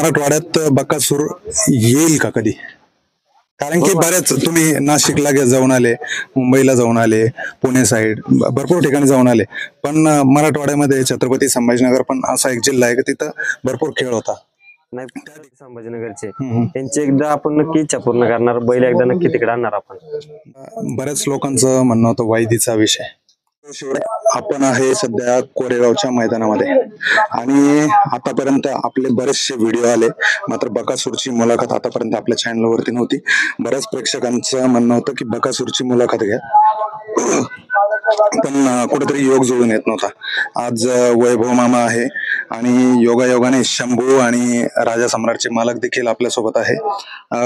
मराठवाड्यात बकासूर येईल का कधी? कारण की बऱ्याच तुम्ही नाशिकला जाऊन आले, मुंबईला जाऊन आले, पुणे साईड भरपूर ठिकाणी जाऊन आले, पण मराठवाड्यामध्ये छत्रपती संभाजीनगर पण असा एक जिल्हा आहे की तिथं भरपूर खेळ होता. नाही संभाजीनगरचे त्यांची एकदा आपण नक्की इच्छा पूर्ण करणार, बैल एकदा नक्की तिकडे आणणार आपण. बऱ्याच लोकांचं म्हणणं होतं वायदीचा विषय. आपण आहे सध्या कोरेगावच्या मैदानामध्ये आणि आतापर्यंत आपले बरेचसे व्हिडिओ आले, मात्र बकासूरची मुलाखत आतापर्यंत आपल्या चॅनलवरती नव्हती. बऱ्याच प्रेक्षकांचं म्हणणं होतं की बकासूरची मुलाखत घ्या, पण कुठेतरी योग जुळून येत नव्हता. आज वैभव मामा आहे आणि योगायोगाने शंभू आणि राजा सम्राटचे मालक देखील आपल्या सोबत आहे.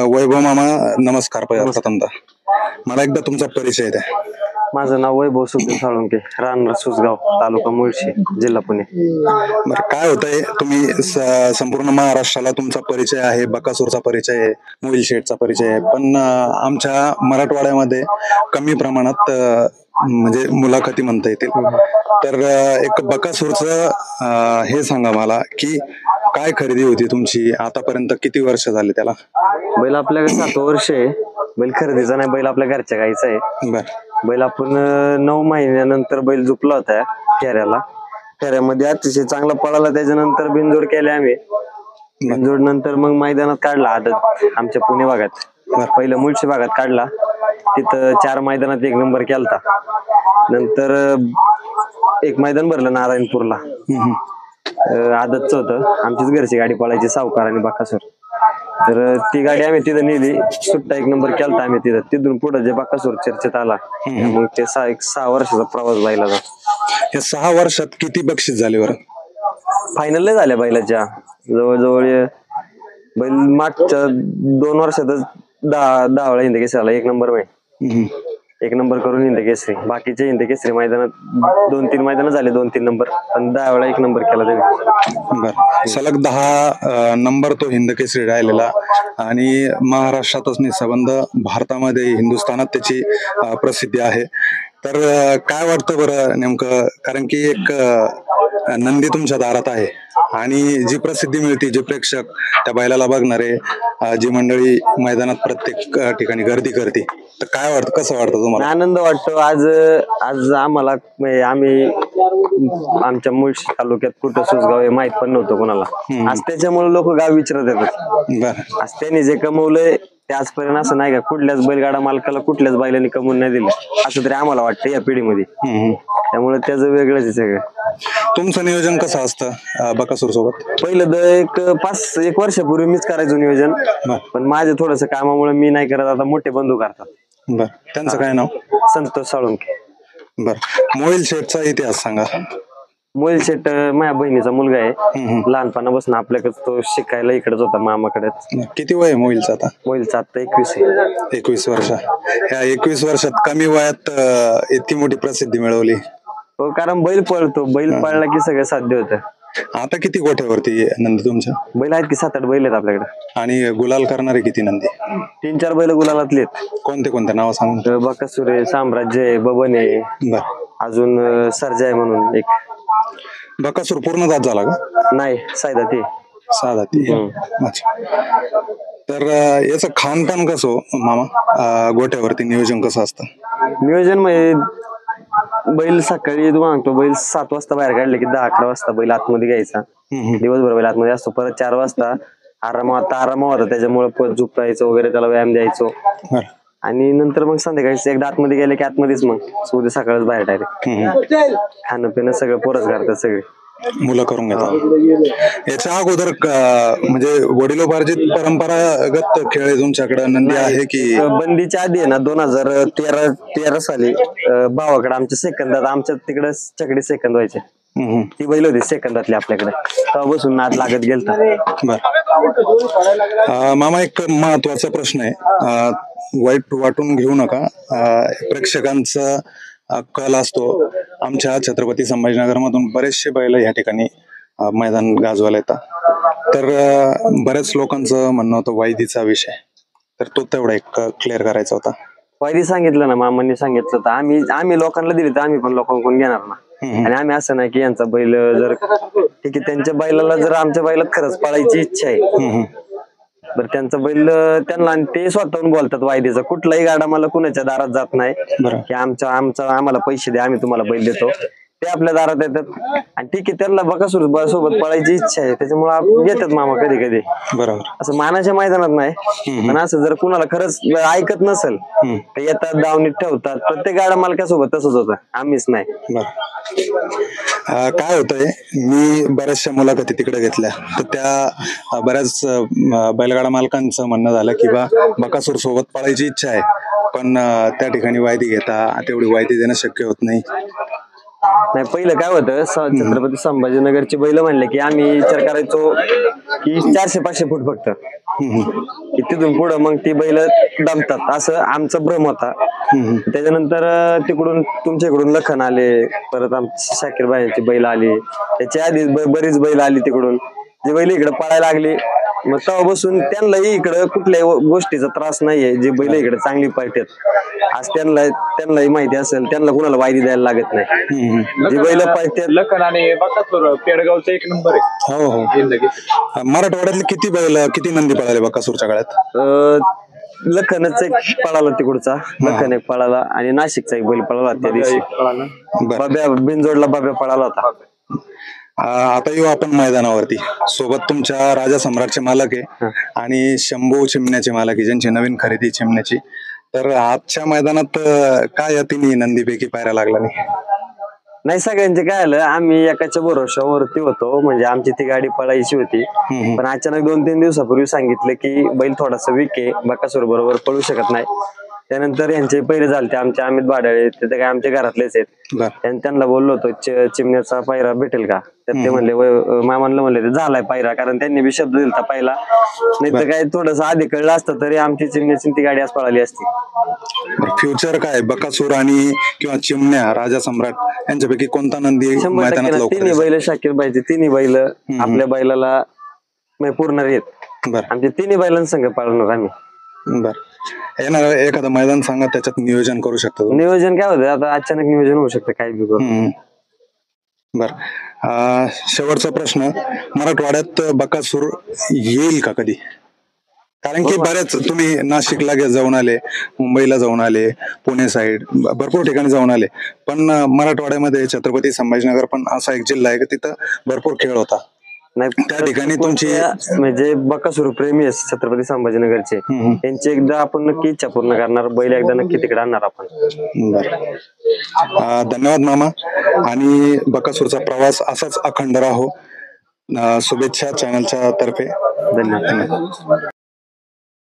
वैभव मामा नमस्कार. प्रथमतः मला एकदा तुमचा परिचय द्या. माझं नाव वैभव सुखदेव साळुंके, राहणार सुसगाव, तालुका मुळशी, जिल्हा पुणे. बरं, काय होतंय, तुम्ही संपूर्ण महाराष्ट्राला तुमचा परिचय आहे, बकासूरचा परिचय आहे, मोहिल शेठचा परिचय आहे, पण आमच्या मराठवाड्यामध्ये कमी प्रमाणात म्हणजे मुलाखती म्हणता येतील. तर एक बकासूरचं हे सांगा मला की काय खरेदी होती तुमची, आतापर्यंत किती वर्ष झाले त्याला? बैल आपल्याकडे 7 वर्ष आहे. बैल खरेदीचा नाही, बैल आपल्या घरच्या गाईचा आहे. बैल आपण 9 महिन्यानंतर बैल झुपला होता फेऱ्यामध्ये, अतिशय चांगला पळाला. त्याच्यानंतर बिनजोड केले आम्ही. बिनजोड नंतर मग मैदानात काढला आदत आमच्या पुणे भागात, पहिलं मुळशी भागात काढला. तिथं 4 मैदानात 1 नंबर केलता. नंतर एक मैदान भरलं नारायणपूरला, आदतच होतं. आमचीच घरची गाडी पळायची, सावकार आणि बकासूर. तर ती गाडी आम्ही तिथं नेली, सुट्टा 1 नंबर केलता आम्ही तिथं. तिथून पुढे जे बकासूर चर्चेत आला, मग ते 6 वर्षाचा प्रवास बैलाचा. या 6 वर्षात किती बक्षीस झाले बरं? फायनल झाल्या बैलाच्या जवळजवळ. बैल मागच्या 2 वर्षातच 10 वेळा हिंद केसरी आला, 1 नंबर मध्ये 1 नंबर करून हिंद केसरी. बाकीचे हिंद केसरी मैदानात 2-3 मैदान झाले 2-3 नंबर, पण 10 वेळा 1 नंबर केला त्यांनी. बर, सलग 10 नंबर तो हिंद केसरी राहिलेला आणि महाराष्ट्रातच नाही, संबंध भारतामध्ये, हिंदुस्थानात त्याची प्रसिद्धी आहे. तर काय वाटतं बरं नेमकं, कारण की एक नंदी तुमच्या दारात आहे आणि जी प्रसिद्धी मिळते, जे प्रेक्षक त्या बैलाला बघणारे, जी मंडळी मैदानात प्रत्येक ठिकाणी गर्दी करते, तर काय वाटतं, कसं वाटतं तुम्हाला? आनंद वाटतो. आज आम्हाला आम्ही आमच्या मुळशी तालुक्यात कुठं सुसगाव हे माहित पण नव्हतं कोणाला. आज त्याच्यामुळे लोक गाव विचारत येतात. आज त्यांनी जे कमवलंय ते आजपर्यंत असं नाही का कुठल्याच बैलगाडा मालकाला कुठल्याच बैलांनी कमवून नाही दिलं, असं तरी आम्हाला वाटतं या पिढीमध्ये. त्यामुळे त्याचं वेगळंच आहे सगळं. तुमचं नियोजन कसं असतं बकासूर सोबत? पहिलं 1 वर्षापूर्वी मीच करायचो नियोजन, पण माझे थोडस कामामुळे मी नाही करत, आता मोठे बंधू करतात. बर, त्यांचं काय नाव? संतोष साळुंके. बर, मोहिल शेठचा इतिहास सांगा. मोहिल शेठ माझ्या बहिणीचा मुलगा आहे. लहानपणापासून आपल्याकडे तो शिकायला इकडेच होता, मामाकडेच. किती वय आहे मोहिलचं आता? मोहिलचं आता 21 आहे. 21 वर्ष. ह्या 21 वर्षात कमी वयात इतकी मोठी प्रसिद्धी मिळवली? हो, कारण बैल पळतो, बैल पळला की सगळं साध्य होतं. आता किती गोठ्यावरती नंदी तुमच्या? बैल आहेत की 7-8 बैल आहेत आपल्याकडे. आणि गुलाल करणारे किती नंदी? 3-4 बैल गुलालातले आहेत. कोणते कोणते नाव सांग? बकासूर आहे, साम्राज्य आहे, बबन आहे, अजून सर्जा आहे म्हणून एक. बकासूर पूर्ण दात झाला का? नाही, सायदाती. 6 दाती. अच्छा. तर याचं खानपान कसं हो मामा, गोठ्यावरती नियोजन कसं असतं? नियोजन म्हणजे बैल सकाळी मागतो, बैल 7 वाजता बाहेर काढले की 10-11 वाजता बैल आतमध्ये घ्यायचा. दिवसभर बैल आतमध्ये असतो. परत 4 वाजता आराम होता, त्याच्यामुळे परत झोपायचं वगैरे, त्याला व्यायाम द्यायचो. आणि नंतर मग संध्याकाळी एकदा आतमध्ये गेले की आतमध्येच, मग उद्या सकाळच बाहेर डायरेक्ट. खाणं पिणं सगळं पोरच करतात, सगळे मुलं करून घेतात. याच्या अगोदर म्हणजे वडिलोपार्जित परंपरागत खेळ तुमच्याकडे नंदी आहे की? बंदीच्या आधी आहे ना, 2013 साली भावाकडे आमच्या सेकंदात, आमच्या तिकडे चकडी सेकंद व्हायचे, ती बैल होती सेकंदातली आपल्याकडे, तेव्हापासून नाद लागत गेलता. मामा, एक महत्वाचा प्रश्न आहे, वाईट वाटून घेऊ नका. प्रेक्षकांचा कल असतो, आमच्या छत्रपती संभाजीनगर मधून बरेचसे बैल या ठिकाणी मैदान गाजवायला येतात. तर बऱ्याच लोकांचं म्हणणं होतं वायदीचा विषय, तर तो तेवढा एक क्लिअर करायचा होता. वायदी सांगितलं ना, मामांनी सांगितलं तर आम्ही लोकांना दिली, तर आम्ही पण लोकांकडून घेणार ना. आणि आम्ही असं नाही की यांचा बैल जर ठीक आहे, त्यांच्या बैलाला जर आमच्या बैलात खरंच पळायची इच्छा आहे, बरं त्यांचा बैल त्यांना, आणि ते स्वतःहून बोलतात वायदेचा कुठलाही गाडा मला कुणाच्या दारात जात नाही की आम्हाला पैसे द्या, आम्ही तुम्हाला बैल देतो. ते आपल्या दारात येतात आणि ठीक आहे, त्यांना बकासूर सोबत पळायची इच्छा आहे त्याच्यामुळे येतात मामा कधी कधी. बरोबर. असं मानाच्या मैदानात नाही, पण असं जर कुणाला खरंच ऐकत नसेल तर येतात, दावणीत ठेवतात. प्रत्येक गाडा मालकासोबत तसंच होतं, आम्हीच नाही. काय होतंय, मी बऱ्याचशा मुलाखती तिकडे घेतल्या तर त्या बऱ्याच बैलगाडा मालकांचं म्हणणं झालं की बकासूर सोबत पळायची इच्छा आहे, पण त्या ठिकाणी वायदी घेता, तेवढी वायदी देणं शक्य होत नाही. नाही, पहिलं काय होतं, छत्रपती संभाजीनगरची बैल म्हणले की आम्ही विचार करायचो की 400-500 फूट फक्त, की तिथून पुढं मग ती बैल दमतात असं आमचा भ्रम होता. त्याच्यानंतर तिकडून तुमच्याकडून लखन आले, परत आमची शाकीर भाईंची बैल आली, त्याच्या आधी बरीच बैल आली तिकडून, जे बैल इकडे पळायला लागली मग तेव्हा बसून त्यांनाही इकडं कुठल्याही गोष्टीचा त्रास नाहीये. जे बैल इकडे चांगली पळतात आज त्यांनाही माहिती असेल, त्यांना कुणाला वायदी द्यायला लागत नाही. जे बैल पळतात लखन आणि बकासूर पेडगावचा 1 नंबर आहे. हो हो. मराठवाड्यातले किती बैल, किती नंदी पळाले बकासूरच्या काळात? लखनच एक पळाला तिकडचा, लखन एक पळाला, आणि नाशिकचा एक बैल पळाला त्या दिवशी, बाब्या बिनजोडला बाब्या पळाला होता. आता येऊ आपण मैदानावरती. सोबत तुमच्या राजा सम्राटचे मालक आहे आणि शंभू चिमण्याचे मालक आहे, ज्यांची नवीन खरेदी चिमण्याची. तर आजच्या मैदानात काय या तिन्ही नंदीपैकी पायऱ्या लागला नाही, सगळ्यांचे काय आलं, आम्ही एकाच्या भरोशावरती होतो, म्हणजे आमची ती गाडी पळायची होती, पण अचानक 2-3 दिवसापूर्वी सांगितलं की बैल थोडासा वीक आहे, बकासूर बरोबर पळू शकत नाही. त्यानंतर यांचे पहिले झाले आमचे अमित बाडाळे, ते काय आमच्या घरातलेच आहेत, त्यांना बोललो होतो चिमण्याचा पायरा भेटेल का, तर ते म्हणले मामांना म्हणले ते झालाय पायरा, कारण त्यांनी बी शब्द दिलता पाहिला, नाही तर काय थोडस आधी कळलं असतं तरी आमची चिमण्याची ती गाडी आज पळाली असती. फ्युचर काय, बकासूर आणि किंवा चिमण्या, राजा सम्राट यांच्यापैकी कोणता नंदी मैदानात लवकर? तिन्ही बैल शाकीर बाईचे, तिन्ही बैल आपल्या बैलाला पूर्ण आहेत. आमच्या तिन्ही बैलांसंग पाळणार आम्ही. बर, येणार एखादं मैदान सांगा, त्याच्यात नियोजन करू शकतो? नियोजन काय होतं, आता अचानक नियोजन होऊ शकतं काही बी. बर, शेवटचा प्रश्न, मराठवाड्यात बकासूर येईल का कधी? कारण की बऱ्याच, तुम्ही नाशिकला जाऊन आले, मुंबईला जाऊन आले, पुणे साईड भरपूर ठिकाणी जाऊन आले, पण मराठवाड्यामध्ये छत्रपती संभाजीनगर पण असा एक जिल्हा आहे की तिथं भरपूर खेळ होता. नाही, त्या ठिकाणी तुमची म्हणजे बकासूर प्रेमी आहे छत्रपती संभाजीनगरचे, त्यांची एकदा आपण नक्की इच्छा पूर्ण करणार, बैल एकदा नक्की तिकडे आणणार आपण. धन्यवाद मामा, आणि बकासूरचा प्रवास असाच अखंड राहो. शुभेच्छा चॅनलच्या तर्फे. धन्यवाद.